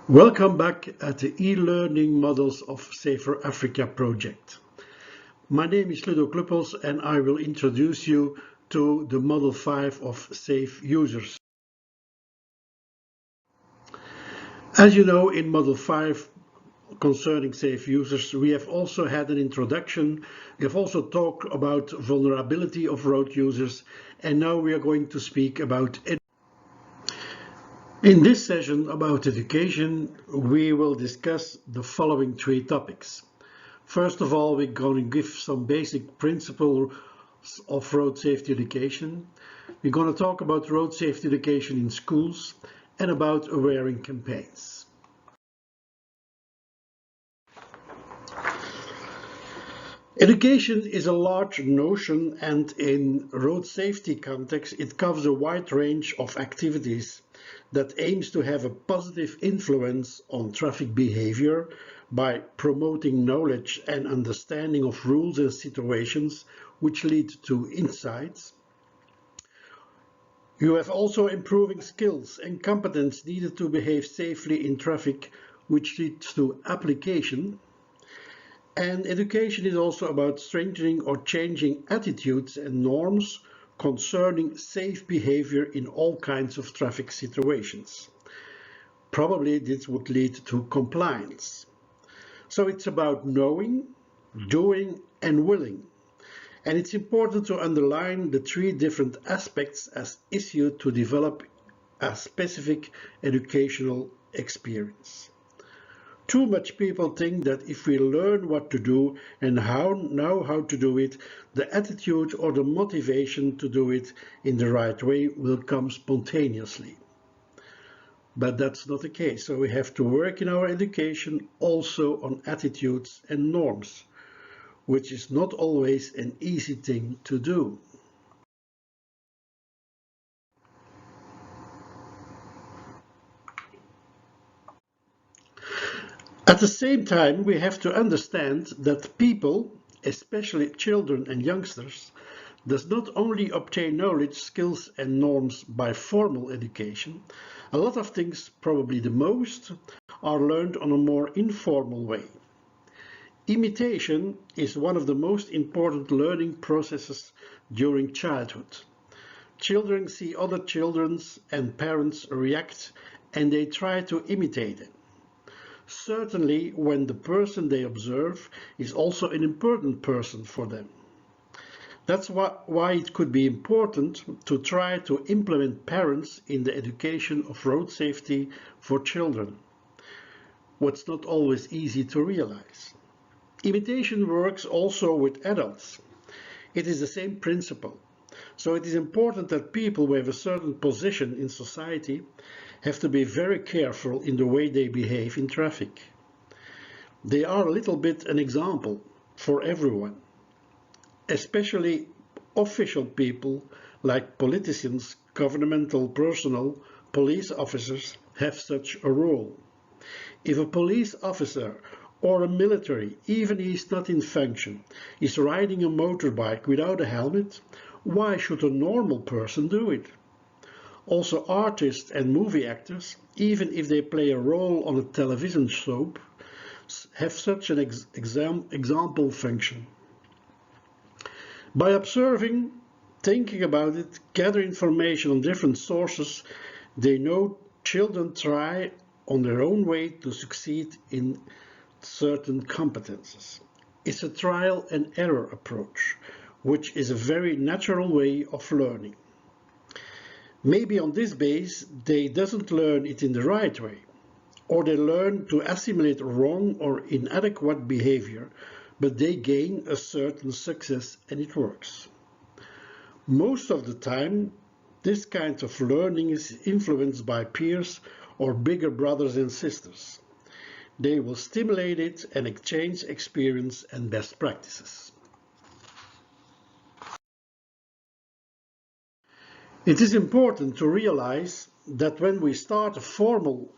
Welcome back at the e-learning models of SaferAfrica project. My name is Ludo Kluppels and I will introduce you to the Model 5 of Safe Users. As you know, in Model 5 concerning safe users, we have also had an introduction. We have also talked about vulnerability of road users, and now we are going to speak about education. In this session about education, we will discuss the following three topics. First of all, we're going to give some basic principles of road safety education. We're going to talk about road safety education in schools and about awareing campaigns. Education is a large notion, and in road safety context, it covers a wide range of activities that aims to have a positive influence on traffic behavior by promoting knowledge and understanding of rules and situations which lead to insights. You have also improving skills and competence needed to behave safely in traffic, which leads to application. And education is also about strengthening or changing attitudes and norms concerning safe behavior in all kinds of traffic situations. Probably this would lead to compliance. So it's about knowing, doing, and willing. And it's important to underline the three different aspects as issued to develop a specific educational experience. Too much people think that if we learn what to do and know how to do it, the attitude or the motivation to do it in the right way will come spontaneously. But that's not the case. So we have to work in our education also on attitudes and norms, which is not always an easy thing to do. At the same time, we have to understand that people, especially children and youngsters, does not only obtain knowledge, skills and norms by formal education. A lot of things, probably the most, are learned on a more informal way. Imitation is one of the most important learning processes during childhood. Children see other children and parents react and they try to imitate them. Certainly when the person they observe is also an important person for them. That's why it could be important to try to implement parents in the education of road safety for children. What's not always easy to realize. Imitation works also with adults. It is the same principle. So it is important that people who have a certain position in society have to be very careful in the way they behave in traffic. They are a little bit an example for everyone, especially official people like politicians, governmental personnel, police officers have such a role. If a police officer or a military, even he is not in function, is riding a motorbike without a helmet, why should a normal person do it? Also artists and movie actors, even if they play a role on a television soap, have such an example function. By observing, thinking about it, gather information on different sources, they know children try on their own way to succeed in certain competences. It's a trial and error approach, which is a very natural way of learning. Maybe on this base, they doesn't learn it in the right way, or they learn to assimilate wrong or inadequate behavior, but they gain a certain success and it works. Most of the time, this kind of learning is influenced by peers or bigger brothers and sisters. They will stimulate it and exchange experience and best practices. It is important to realize that when we start a formal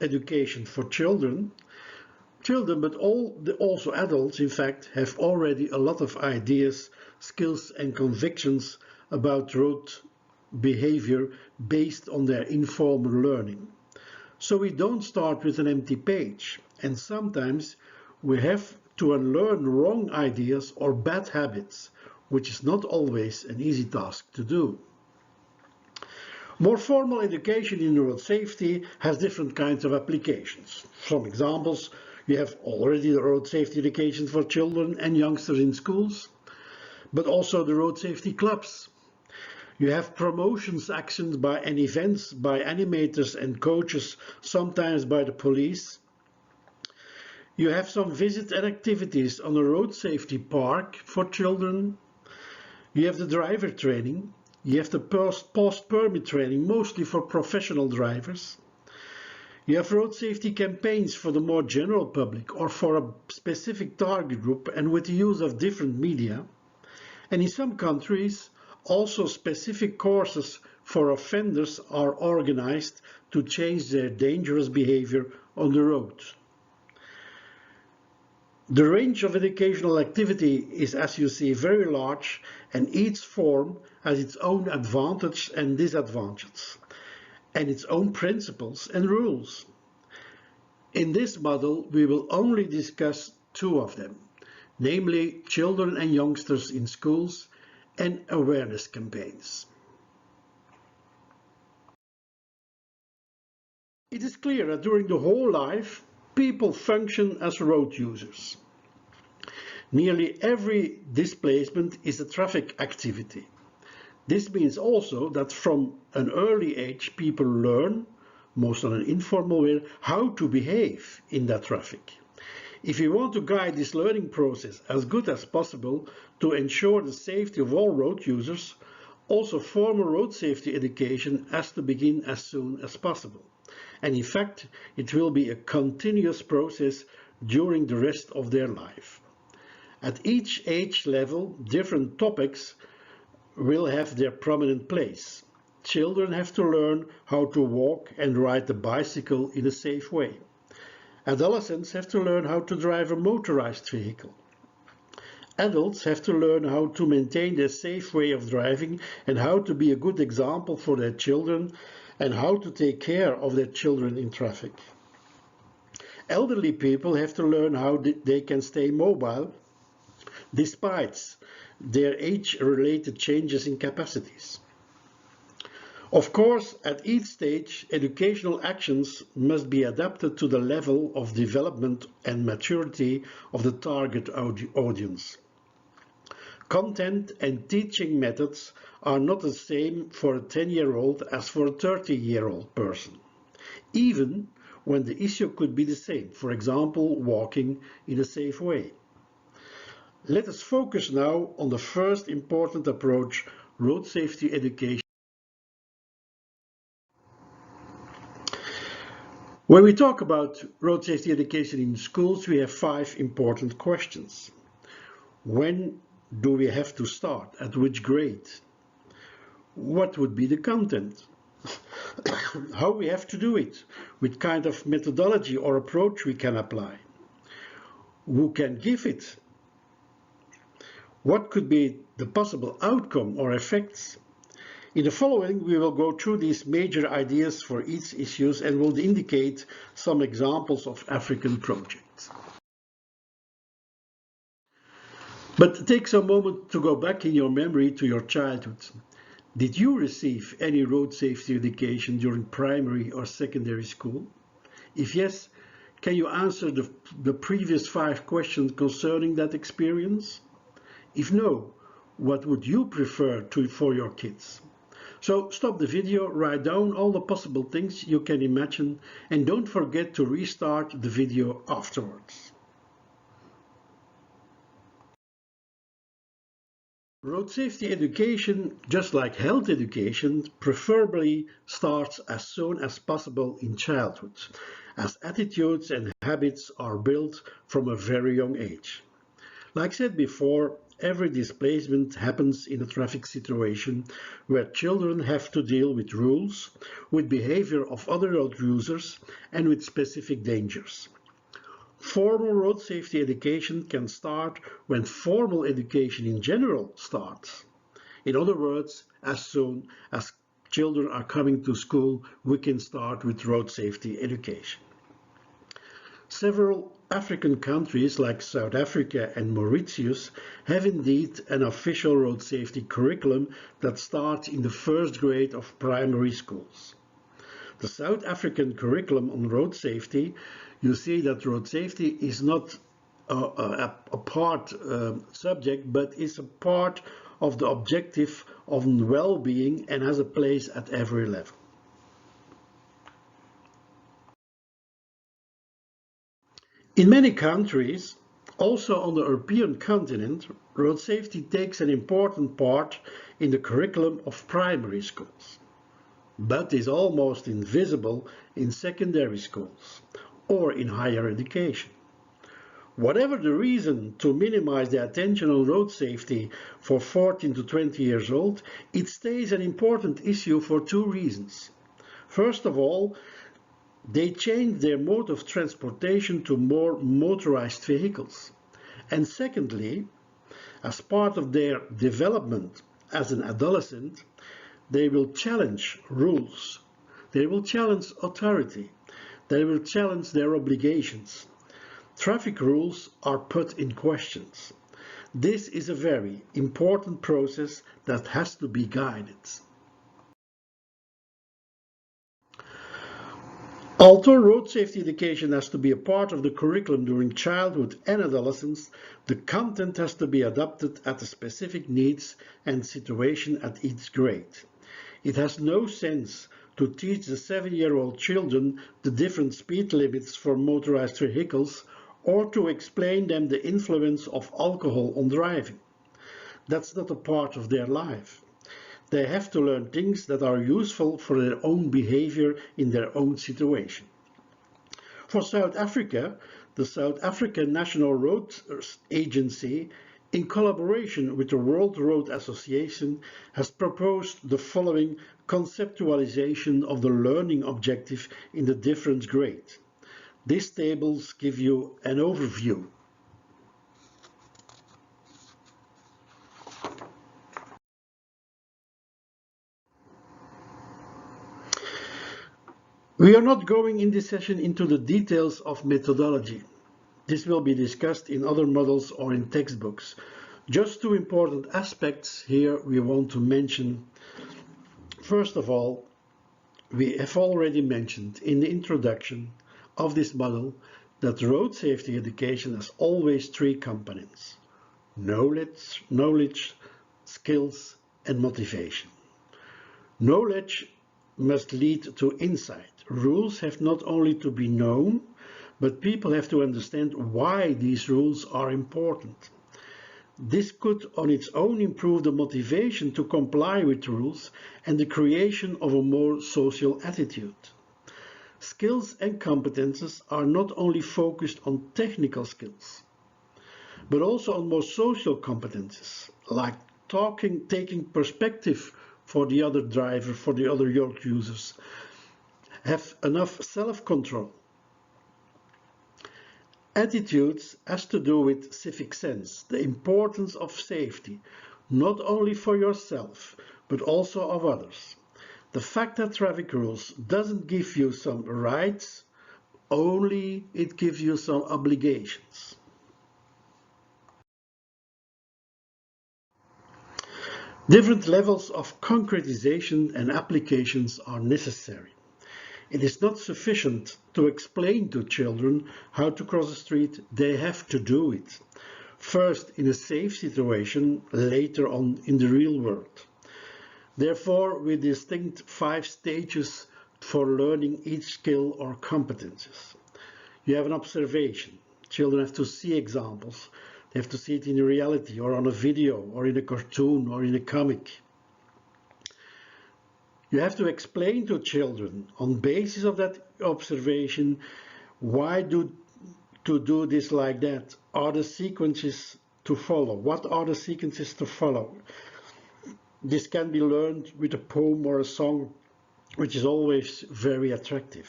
education for children, but also adults, in fact, have already a lot of ideas, skills and convictions about road behavior based on their informal learning. So we don't start with an empty page, and sometimes we have to unlearn wrong ideas or bad habits, which is not always an easy task to do. More formal education in road safety has different kinds of applications. Some examples: you have already the road safety education for children and youngsters in schools, but also the road safety clubs. You have promotions actions and events by animators and coaches, sometimes by the police. You have some visits and activities on a road safety park for children. You have the driver training. You have the post-permit training, mostly for professional drivers. You have road safety campaigns for the more general public or for a specific target group and with the use of different media. And in some countries, also specific courses for offenders are organized to change their dangerous behavior on the road. The range of educational activity is, as you see, very large, and each form has its own advantages and disadvantages, and its own principles and rules. In this model, we will only discuss two of them, namely children and youngsters in schools and awareness campaigns. It is clear that during the whole life, people function as road users. Nearly every displacement is a traffic activity. This means also that from an early age, people learn, most on an informal way, how to behave in that traffic. If we want to guide this learning process as good as possible to ensure the safety of all road users, also formal road safety education has to begin as soon as possible. And in fact, it will be a continuous process during the rest of their life. At each age level, different topics will have their prominent place. Children have to learn how to walk and ride the bicycle in a safe way. Adolescents have to learn how to drive a motorized vehicle. Adults have to learn how to maintain a safe way of driving and how to be a good example for their children and how to take care of their children in traffic. Elderly people have to learn how they can stay mobile despite their age-related changes in capacities. Of course, at each stage, educational actions must be adapted to the level of development and maturity of the target audience. Content and teaching methods are not the same for a 10-year-old as for a 30-year-old person, even when the issue could be the same, for example, walking in a safe way. Let us focus now on the first important approach, road safety education. When we talk about road safety education in schools, we have 5 important questions. When do we have to start? At which grade? What would be the content? How we have to do it? What kind of methodology or approach we can apply? Who can give it? What could be the possible outcome or effects? In the following, we will go through these major ideas for each issue and will indicate some examples of African projects. But take some moment to go back in your memory to your childhood. Did you receive any road safety education during primary or secondary school? If yes, can you answer the previous 5 questions concerning that experience? If no, what would you prefer for your kids? So stop the video, write down all the possible things you can imagine, and don't forget to restart the video afterwards. Road safety education, just like health education, preferably starts as soon as possible in childhood, as attitudes and habits are built from a very young age. Like said before, every displacement happens in a traffic situation where children have to deal with rules, with behavior of other road users, and with specific dangers. Formal road safety education can start when formal education in general starts. In other words, as soon as children are coming to school, we can start with road safety education. Several African countries like South Africa and Mauritius have indeed an official road safety curriculum that starts in the first grade of primary schools. The South African curriculum on road safety, you see that road safety is not a part subject, but is a part of the objective of well-being and has a place at every level. In many countries, also on the European continent, road safety takes an important part in the curriculum of primary schools, but is almost invisible in secondary schools or in higher education. Whatever the reason to minimize the attention on road safety for 14 to 20 years old, it stays an important issue for two reasons. First of all, they changed their mode of transportation to more motorized vehicles. And secondly, as part of their development as an adolescent, they will challenge rules, they will challenge authority, they will challenge their obligations. Traffic rules are put in questions. This is a very important process that has to be guided. Although road safety education has to be a part of the curriculum during childhood and adolescence, the content has to be adapted at the specific needs and situation at each grade. It has no sense to teach the 7-year-old children the different speed limits for motorized vehicles or to explain them the influence of alcohol on driving. That's not a part of their life. They have to learn things that are useful for their own behavior in their own situation. For South Africa, the South African National Road Agency, in collaboration with the World Road Association, has proposed the following conceptualization of the learning objective in the different grades. These tables give you an overview. We are not going in this session into the details of methodology. This will be discussed in other models or in textbooks. Just two important aspects here we want to mention. First of all, we have already mentioned in the introduction of this model that road safety education has always three components: knowledge, skills, and motivation. Knowledge must lead to insight. Rules have not only to be known, but people have to understand why these rules are important. This could on its own improve the motivation to comply with rules and the creation of a more social attitude. Skills and competences are not only focused on technical skills, but also on more social competences, like taking perspective for the other driver, for the other road users, have enough self-control. Attitudes has to do with civic sense, the importance of safety, not only for yourself, but also of others. The fact that traffic rules doesn't give you some rights, only it gives you some obligations. Different levels of concretization and applications are necessary. It is not sufficient to explain to children how to cross the street, they have to do it. First in a safe situation, later on in the real world. Therefore, we distinct 5 stages for learning each skill or competences. You have an observation. Children have to see examples. They have to see it in reality or on a video or in a cartoon or in a comic. You have to explain to children on basis of that observation why to do this like that. Are the sequences to follow? What are the sequences to follow? This can be learned with a poem or a song, which is always very attractive.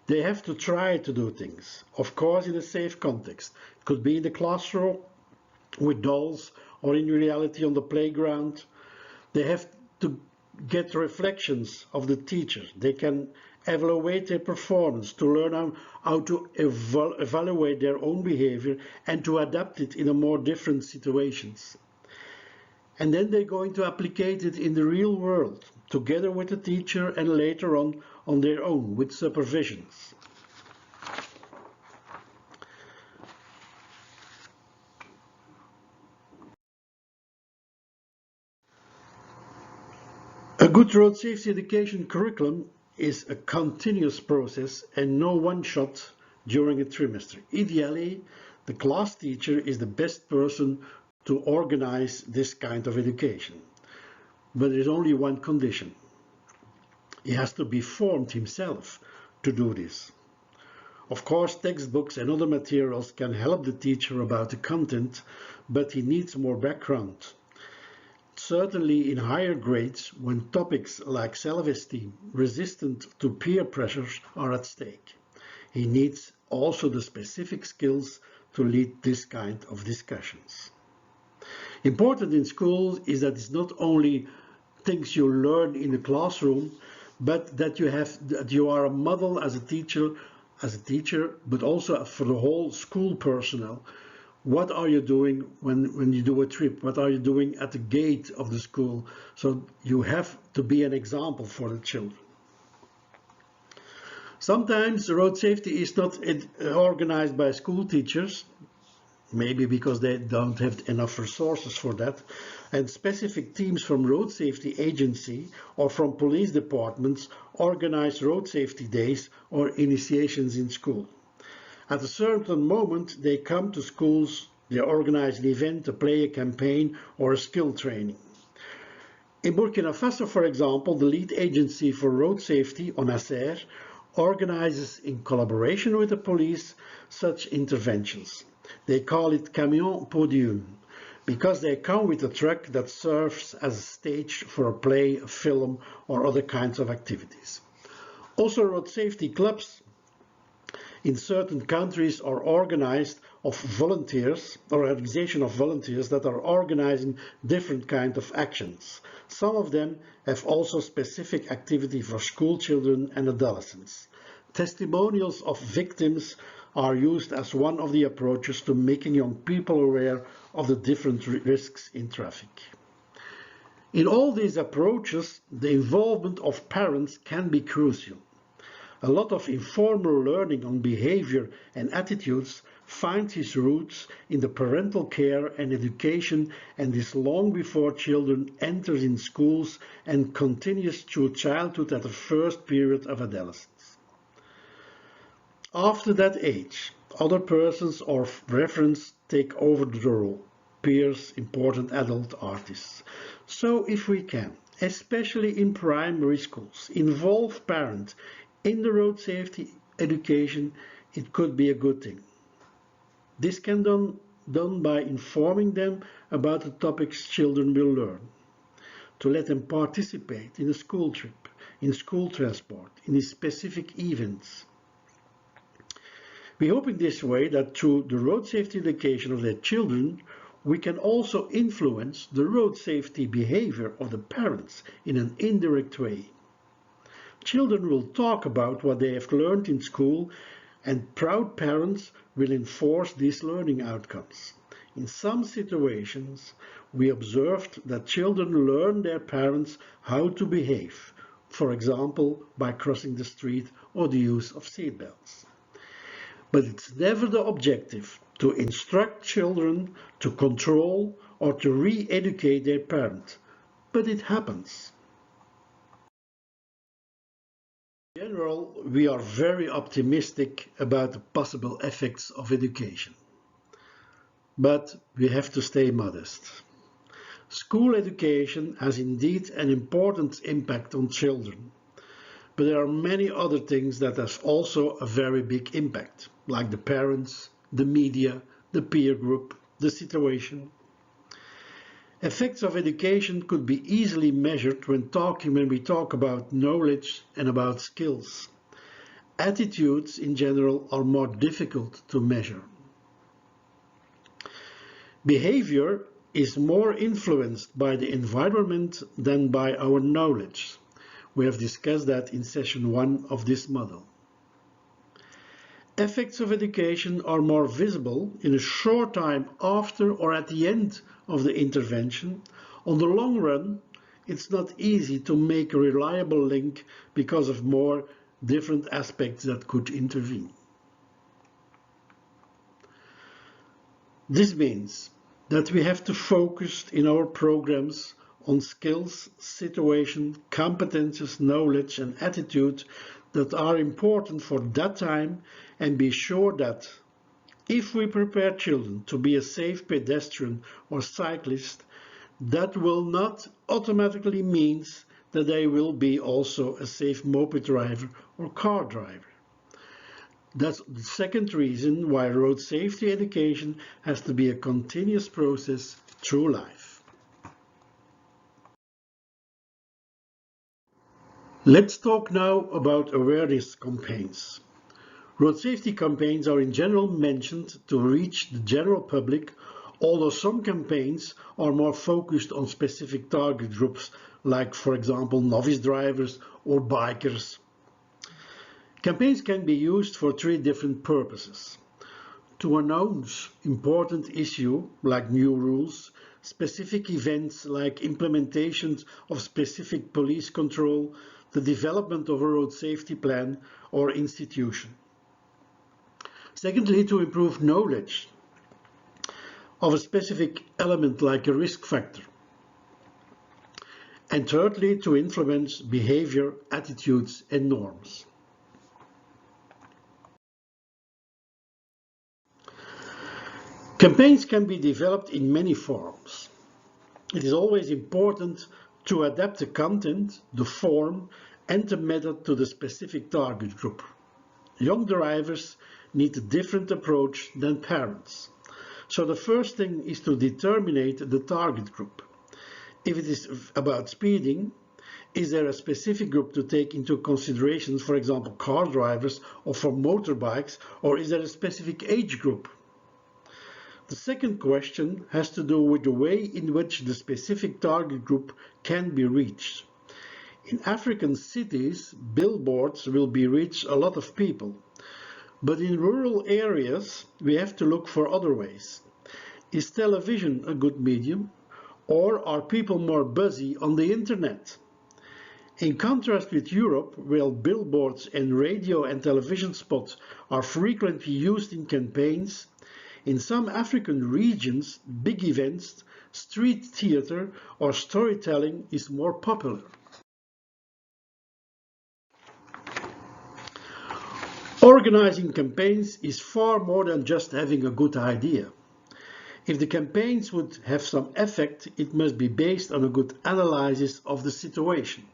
They have to try to do things, of course in a safe context. It could be in the classroom with dolls or in reality on the playground. They have to get reflections of the teacher. They can evaluate their performance to learn how to evaluate their own behavior and to adapt it in a more different situations. And then they're going to applicate it in the real world, together with the teacher and later on their own with supervisions. A good road safety education curriculum is a continuous process and no one shot during a trimester. Ideally, the class teacher is the best person to organize this kind of education. But there is only one condition. He has to be formed himself to do this. Of course, textbooks and other materials can help the teacher about the content, but he needs more background. Certainly in higher grades, when topics like self-esteem, resistant to peer pressures are at stake. He needs also the specific skills to lead this kind of discussions. Important in school is that it's not only things you learn in the classroom, but that you are a model as a teacher, but also for the whole school personnel. What are you doing when you do a trip? What are you doing at the gate of the school? So you have to be an example for the children. Sometimes road safety is not organized by school teachers, maybe because they don't have enough resources for that, and specific teams from road safety agency or from police departments organize road safety days or initiations in school. At a certain moment, they come to schools, they organize an event, a play, a campaign, or a skill training. In Burkina Faso, for example, the lead agency for road safety, ONASER, organizes in collaboration with the police such interventions. They call it Camion Podium, because they come with a truck that serves as a stage for a play, a film, or other kinds of activities. Also, road safety clubs in certain countries are organized of volunteers or organization of volunteers that are organizing different kinds of actions. Some of them have also specific activity for school children and adolescents. Testimonials of victims are used as one of the approaches to making young people aware of the different risks in traffic. In all these approaches, the involvement of parents can be crucial. A lot of informal learning on behavior and attitudes finds its roots in the parental care and education, and is long before children enter in schools and continues through childhood at the first period of adolescence. After that age, other persons or reference take over the role, peers, important adult artists. So if we can, especially in primary schools, involve parents in the road safety education, it could be a good thing. This can be done by informing them about the topics children will learn, to let them participate in a school trip, in school transport, in specific events. We hope in this way that through the road safety education of their children, we can also influence the road safety behavior of the parents in an indirect way. Children will talk about what they have learned in school, and proud parents will enforce these learning outcomes. In some situations, we observed that children learn their parents how to behave, for example, by crossing the street or the use of seatbelts. But it's never the objective to instruct children to control or to re-educate their parent, but it happens. In general, we are very optimistic about the possible effects of education. But we have to stay modest. School education has indeed an important impact on children. But there are many other things that have also a very big impact, like the parents, the media, the peer group, the situation. Effects of education could be easily measured when we talk about knowledge and about skills. Attitudes in general are more difficult to measure. Behavior is more influenced by the environment than by our knowledge. We have discussed that in session 1 of this model. Effects of education are more visible in a short time after or at the end of the intervention. On the long run, it's not easy to make a reliable link because of more different aspects that could intervene. This means that we have to focus in our programs on skills, situation, competences, knowledge and attitude that are important for that time, and be sure that if we prepare children to be a safe pedestrian or cyclist, that will not automatically mean that they will be also a safe moped driver or car driver. That's the second reason why road safety education has to be a continuous process through life. Let's talk now about awareness campaigns. Road safety campaigns are in general mentioned to reach the general public, although some campaigns are more focused on specific target groups, like for example novice drivers or bikers. Campaigns can be used for 3 different purposes: to announce important issues like new rules, specific events like implementations of specific police control, the development of a road safety plan or institution. Secondly, to improve knowledge of a specific element like a risk factor. And thirdly, to influence behavior, attitudes and norms. Campaigns can be developed in many forms. It is always important to adapt the content, the form and the method to the specific target group. Young drivers need a different approach than parents. So the first thing is to determine the target group. If it is about speeding, is there a specific group to take into consideration, for example, car drivers or for motorbikes, or is there a specific age group? The second question has to do with the way in which the specific target group can be reached. In African cities, billboards will be reach a lot of people. But in rural areas, we have to look for other ways. Is television a good medium? Or are people more busy on the internet? In contrast with Europe, where billboards and radio and television spots are frequently used in campaigns, in some African regions, big events, street theater or storytelling is more popular. Organizing campaigns is far more than just having a good idea. If the campaigns would have some effect, it must be based on a good analysis of the situation.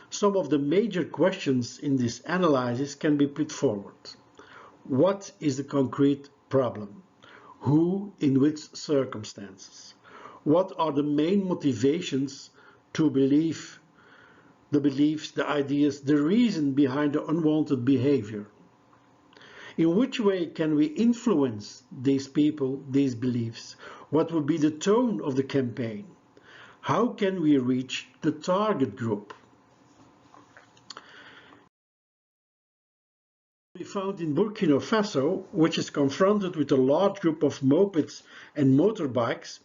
Some of the major questions in this analysis can be put forward. What is the concrete problem? Who, in which circumstances? What are the main motivations to believe, the beliefs, the ideas, the reason behind the unwanted behavior? In which way can we influence these people, these beliefs? What would be the tone of the campaign? How can we reach the target group? We found in Burkina Faso, which is confronted with a large group of mopeds and motorbikes,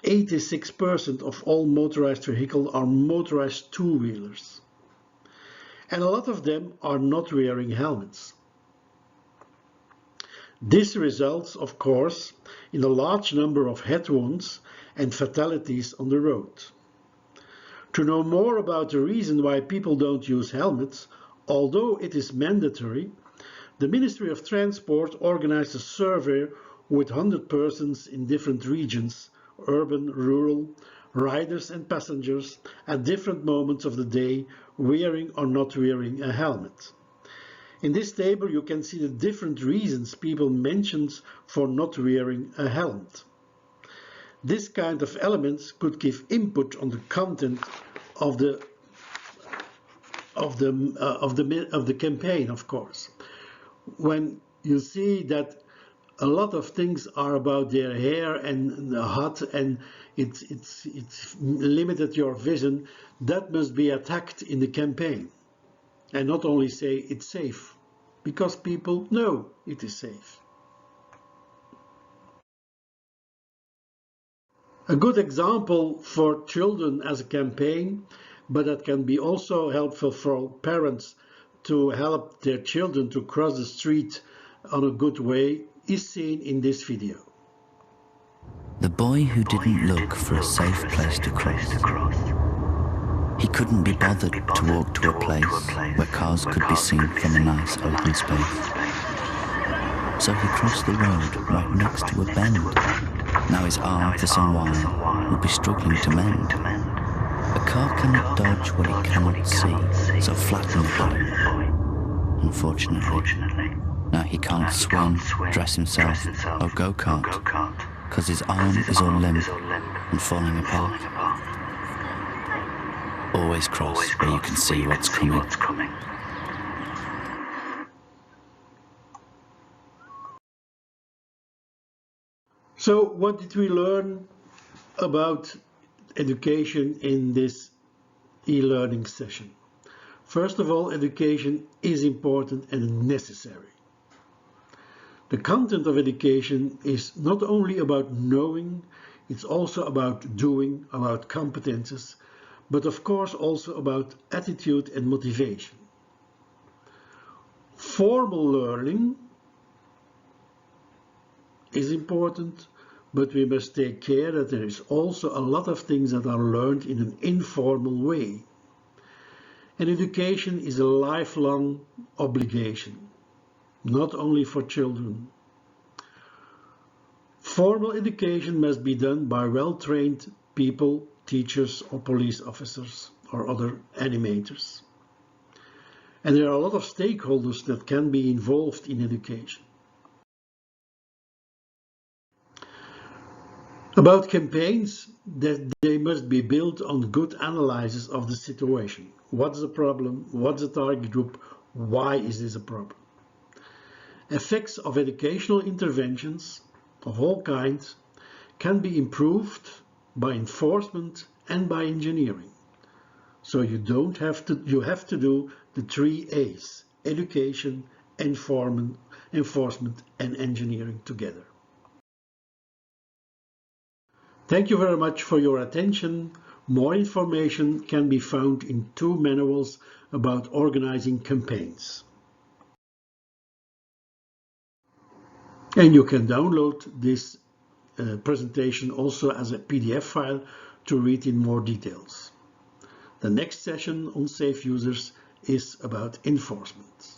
86% of all motorized vehicles are motorized two-wheelers. And a lot of them are not wearing helmets. This results, of course, in a large number of head wounds and fatalities on the road. To know more about the reason why people don't use helmets, although it is mandatory, the Ministry of Transport organized a survey with 100 persons in different regions, urban, rural, riders and passengers, at different moments of the day, wearing or not wearing a helmet. In this table you can see the different reasons people mentioned for not wearing a helmet. This kind of elements could give input on the content of the campaign, of course. When you see that A lot of things are about their hair and the hot, and it's limited your vision. That must be attacked in the campaign, and not only say it's safe, because people know it is safe. A good example for children as a campaign, but that can be also helpful for parents to help their children to cross the street on a good way, is seen in this video. The boy who didn't look for a safe place to cross. He couldn't be bothered to walk to a place where cars could be seen from a nice open space. So he crossed the road right next to a bend. Now his arm for some while will be struggling to mend. A car cannot dodge what it cannot see, so flatten the boy. Unfortunately, now he can't swing, dress himself, or go-kart, because his arm is all limp and falling apart. Always cross where you can see what's coming. So what did we learn about education in this e-learning session? First of all, education is important and necessary. The content of education is not only about knowing, it's also about doing, about competences, but of course also about attitude and motivation. Formal learning is important, but we must take care that there is also a lot of things that are learned in an informal way. And education is a lifelong obligation, not only for children. Formal education must be done by well-trained people, teachers or police officers or other animators. And there are a lot of stakeholders that can be involved in education. About campaigns, that they must be built on good analysis of the situation. What's the problem? What's the target group? Why is this a problem? Effects of educational interventions of all kinds can be improved by enforcement and by engineering. So you have to do the 3 A's: education, enforcement and engineering together. Thank you very much for your attention. More information can be found in 2 manuals about organizing campaigns. And you can download this presentation also as a PDF file to read in more details. The next session on safe users is about enforcement.